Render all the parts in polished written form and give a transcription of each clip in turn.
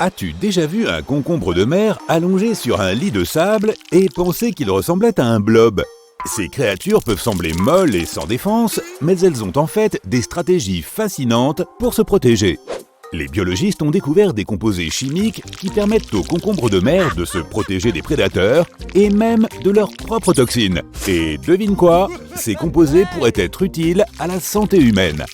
As-tu déjà vu un concombre de mer allongé sur un lit de sable et pensé qu'il ressemblait à un blob? Ces créatures peuvent sembler molles et sans défense, mais elles ont en fait des stratégies fascinantes pour se protéger. Les biologistes ont découvert des composés chimiques qui permettent aux concombres de mer de se protéger des prédateurs et même de leurs propres toxines. Et devine quoi? Ces composés pourraient être utiles à la santé humaine.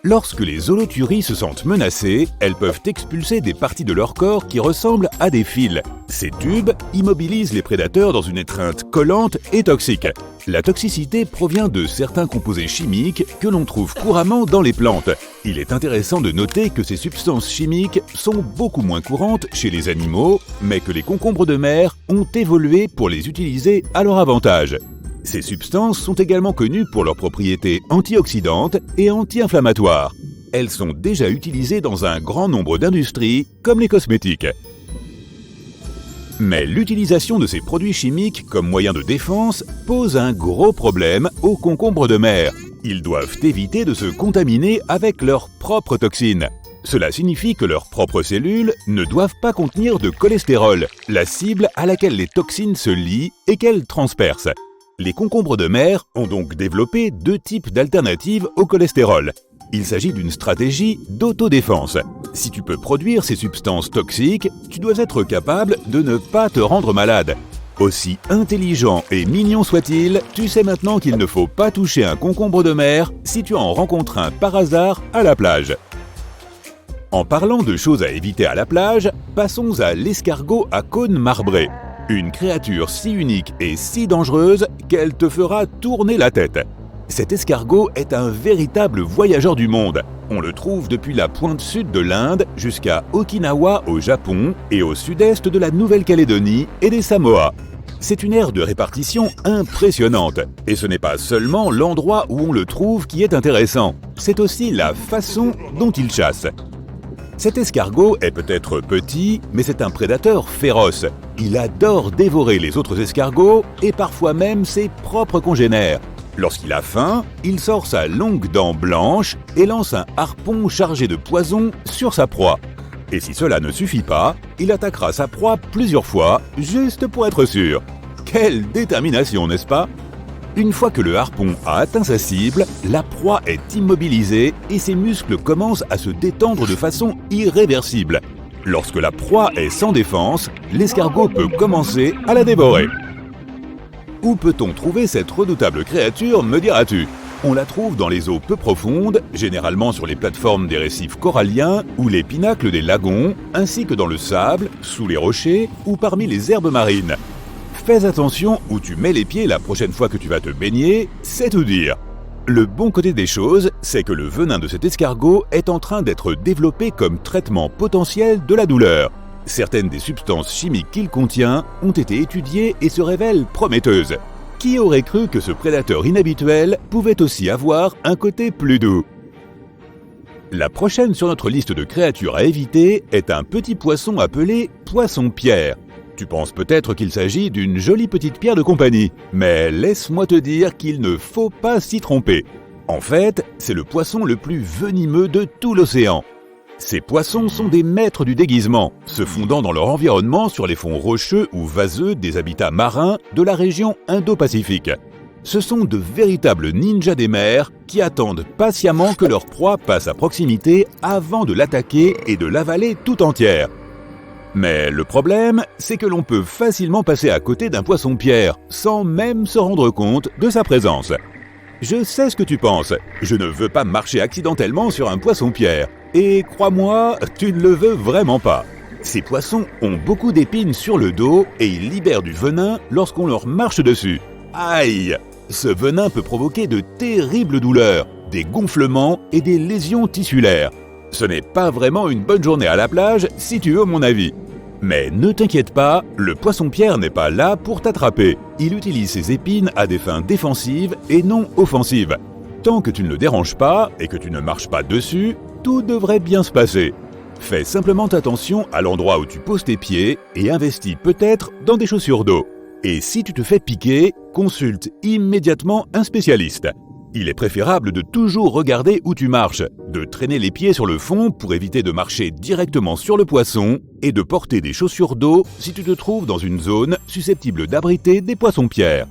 Lorsque les holothuries se sentent menacées, elles peuvent expulser des parties de leur corps qui ressemblent à des fils. Ces tubes immobilisent les prédateurs dans une étreinte collante et toxique. La toxicité provient de certains composés chimiques que l'on trouve couramment dans les plantes. Il est intéressant de noter que ces substances chimiques sont beaucoup moins courantes chez les animaux, mais que les concombres de mer ont évolué pour les utiliser à leur avantage. Ces substances sont également connues pour leurs propriétés antioxydantes et anti-inflammatoires. Elles sont déjà utilisées dans un grand nombre d'industries, comme les cosmétiques. Mais l'utilisation de ces produits chimiques comme moyen de défense pose un gros problème aux concombres de mer. Ils doivent éviter de se contaminer avec leurs propres toxines. Cela signifie que leurs propres cellules ne doivent pas contenir de cholestérol, la cible à laquelle les toxines se lient et qu'elles transpercent. Les concombres de mer ont donc développé deux types d'alternatives au cholestérol. Il s'agit d'une stratégie d'autodéfense. Si tu peux produire ces substances toxiques, tu dois être capable de ne pas te rendre malade. Aussi intelligent et mignon soit-il, tu sais maintenant qu'il ne faut pas toucher un concombre de mer si tu en rencontres un par hasard à la plage. En parlant de choses à éviter à la plage, passons à l'escargot à cône marbré. Une créature si unique et si dangereuse qu'elle te fera tourner la tête. Cet escargot est un véritable voyageur du monde. On le trouve depuis la pointe sud de l'Inde jusqu'à Okinawa au Japon et au sud-est de la Nouvelle-Calédonie et des Samoa. C'est une aire de répartition impressionnante. Et ce n'est pas seulement l'endroit où on le trouve qui est intéressant, c'est aussi la façon dont il chasse. Cet escargot est peut-être petit, mais c'est un prédateur féroce. Il adore dévorer les autres escargots et parfois même ses propres congénères. Lorsqu'il a faim, il sort sa longue dent blanche et lance un harpon chargé de poison sur sa proie. Et si cela ne suffit pas, il attaquera sa proie plusieurs fois, juste pour être sûr. Quelle détermination, n'est-ce pas? Une fois que le harpon a atteint sa cible, la proie est immobilisée et ses muscles commencent à se détendre de façon irréversible. Lorsque la proie est sans défense, l'escargot peut commencer à la dévorer. Où peut-on trouver cette redoutable créature, me diras-tu? On la trouve dans les eaux peu profondes, généralement sur les plateformes des récifs coralliens ou les pinacles des lagons, ainsi que dans le sable, sous les rochers ou parmi les herbes marines. Fais attention où tu mets les pieds la prochaine fois que tu vas te baigner, c'est tout dire. Le bon côté des choses, c'est que le venin de cet escargot est en train d'être développé comme traitement potentiel de la douleur. Certaines des substances chimiques qu'il contient ont été étudiées et se révèlent prometteuses. Qui aurait cru que ce prédateur inhabituel pouvait aussi avoir un côté plus doux? La prochaine sur notre liste de créatures à éviter est un petit poisson appelé poisson-pierre. Tu penses peut-être qu'il s'agit d'une jolie petite pierre de compagnie, mais laisse-moi te dire qu'il ne faut pas s'y tromper. En fait, c'est le poisson le plus venimeux de tout l'océan. Ces poissons sont des maîtres du déguisement, se fondant dans leur environnement sur les fonds rocheux ou vaseux des habitats marins de la région Indo-Pacifique. Ce sont de véritables ninjas des mers qui attendent patiemment que leur proie passe à proximité avant de l'attaquer et de l'avaler tout entière. Mais le problème, c'est que l'on peut facilement passer à côté d'un poisson-pierre sans même se rendre compte de sa présence. Je sais ce que tu penses, je ne veux pas marcher accidentellement sur un poisson-pierre. Et crois-moi, tu ne le veux vraiment pas. Ces poissons ont beaucoup d'épines sur le dos et ils libèrent du venin lorsqu'on leur marche dessus. Aïe! Ce venin peut provoquer de terribles douleurs, des gonflements et des lésions tissulaires. Ce n'est pas vraiment une bonne journée à la plage, si tu veux mon avis. Mais ne t'inquiète pas, le poisson-pierre n'est pas là pour t'attraper. Il utilise ses épines à des fins défensives et non offensives. Tant que tu ne le déranges pas et que tu ne marches pas dessus, tout devrait bien se passer. Fais simplement attention à l'endroit où tu poses tes pieds et investis peut-être dans des chaussures d'eau. Et si tu te fais piquer, consulte immédiatement un spécialiste. Il est préférable de toujours regarder où tu marches, de traîner les pieds sur le fond pour éviter de marcher directement sur le poisson et de porter des chaussures d'eau si tu te trouves dans une zone susceptible d'abriter des poissons-pierres.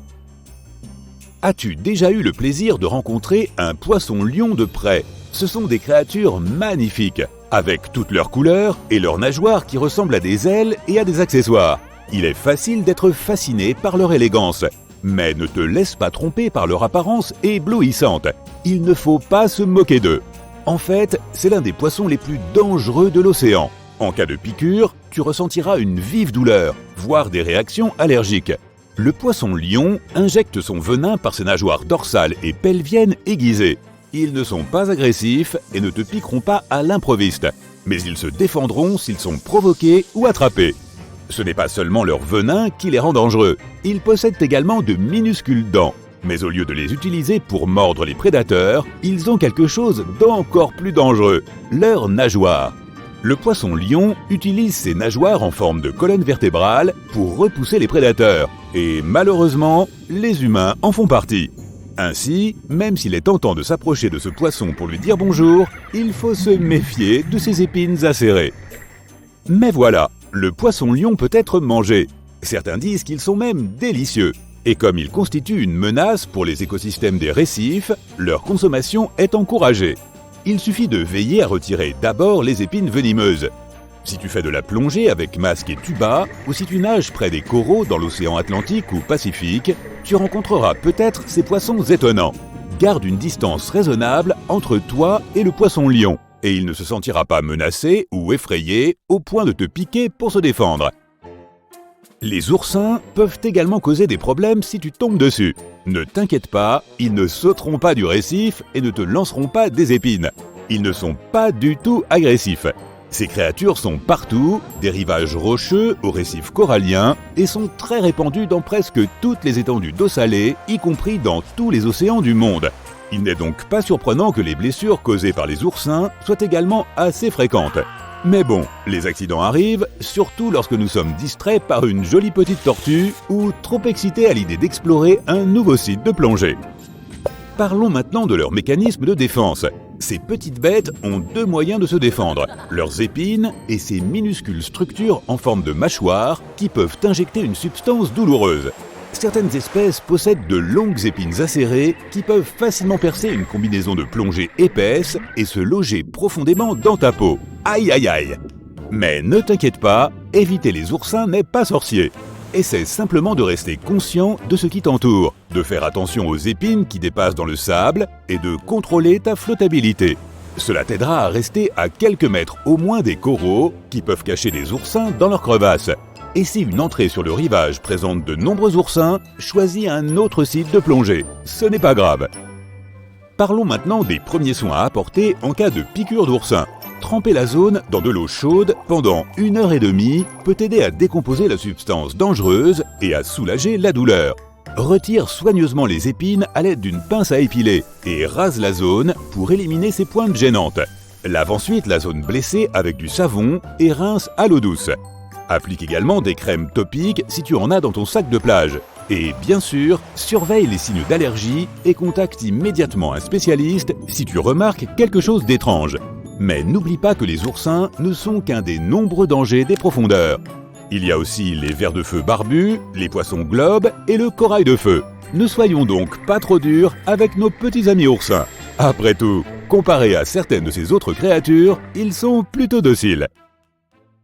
As-tu déjà eu le plaisir de rencontrer un poisson-lion de près? Ce sont des créatures magnifiques, avec toutes leurs couleurs et leurs nageoires qui ressemblent à des ailes et à des accessoires. Il est facile d'être fasciné par leur élégance. Mais ne te laisse pas tromper par leur apparence éblouissante. Il ne faut pas se moquer d'eux. En fait, c'est l'un des poissons les plus dangereux de l'océan. En cas de piqûre, tu ressentiras une vive douleur, voire des réactions allergiques. Le poisson-lion injecte son venin par ses nageoires dorsales et pelviennes aiguisées. Ils ne sont pas agressifs et ne te piqueront pas à l'improviste, mais ils se défendront s'ils sont provoqués ou attrapés. Ce n'est pas seulement leur venin qui les rend dangereux, ils possèdent également de minuscules dents. Mais au lieu de les utiliser pour mordre les prédateurs, ils ont quelque chose d'encore plus dangereux, leurs nageoires. Le poisson-lion utilise ses nageoires en forme de colonne vertébrale pour repousser les prédateurs, et malheureusement, les humains en font partie. Ainsi, même s'il est tentant de s'approcher de ce poisson pour lui dire bonjour, il faut se méfier de ses épines acérées. Mais voilà, le poisson-lion peut être mangé. Certains disent qu'ils sont même délicieux. Et comme ils constituent une menace pour les écosystèmes des récifs, leur consommation est encouragée. Il suffit de veiller à retirer d'abord les épines venimeuses. Si tu fais de la plongée avec masque et tuba, ou si tu nages près des coraux dans l'océan Atlantique ou Pacifique, tu rencontreras peut-être ces poissons étonnants. Garde une distance raisonnable entre toi et le poisson-lion. Et il ne se sentira pas menacé ou effrayé au point de te piquer pour se défendre. Les oursins peuvent également causer des problèmes si tu tombes dessus. Ne t'inquiète pas, ils ne sauteront pas du récif et ne te lanceront pas des épines. Ils ne sont pas du tout agressifs. Ces créatures sont partout, des rivages rocheux aux récifs coralliens, et sont très répandues dans presque toutes les étendues d'eau salée, y compris dans tous les océans du monde. Il n'est donc pas surprenant que les blessures causées par les oursins soient également assez fréquentes. Mais bon, les accidents arrivent, surtout lorsque nous sommes distraits par une jolie petite tortue ou trop excités à l'idée d'explorer un nouveau site de plongée. Parlons maintenant de leur mécanisme de défense. Ces petites bêtes ont deux moyens de se défendre, leurs épines et ces minuscules structures en forme de mâchoire qui peuvent injecter une substance douloureuse. Certaines espèces possèdent de longues épines acérées qui peuvent facilement percer une combinaison de plongée épaisse et se loger profondément dans ta peau. Aïe aïe aïe! Mais ne t'inquiète pas, éviter les oursins n'est pas sorcier. Essaie simplement de rester conscient de ce qui t'entoure, de faire attention aux épines qui dépassent dans le sable et de contrôler ta flottabilité. Cela t'aidera à rester à quelques mètres au moins des coraux qui peuvent cacher des oursins dans leurs crevasses. Et si une entrée sur le rivage présente de nombreux oursins, choisis un autre site de plongée. Ce n'est pas grave. Parlons maintenant des premiers soins à apporter en cas de piqûre d'oursin. Tremper la zone dans de l'eau chaude pendant 1h30 peut aider à décomposer la substance dangereuse et à soulager la douleur. Retire soigneusement les épines à l'aide d'une pince à épiler et rase la zone pour éliminer ces pointes gênantes. Lave ensuite la zone blessée avec du savon et rince à l'eau douce. Applique également des crèmes topiques si tu en as dans ton sac de plage. Et bien sûr, surveille les signes d'allergie et contacte immédiatement un spécialiste si tu remarques quelque chose d'étrange. Mais n'oublie pas que les oursins ne sont qu'un des nombreux dangers des profondeurs. Il y a aussi les vers de feu barbus, les poissons globes et le corail de feu. Ne soyons donc pas trop durs avec nos petits amis oursins. Après tout, comparés à certaines de ces autres créatures, ils sont plutôt dociles.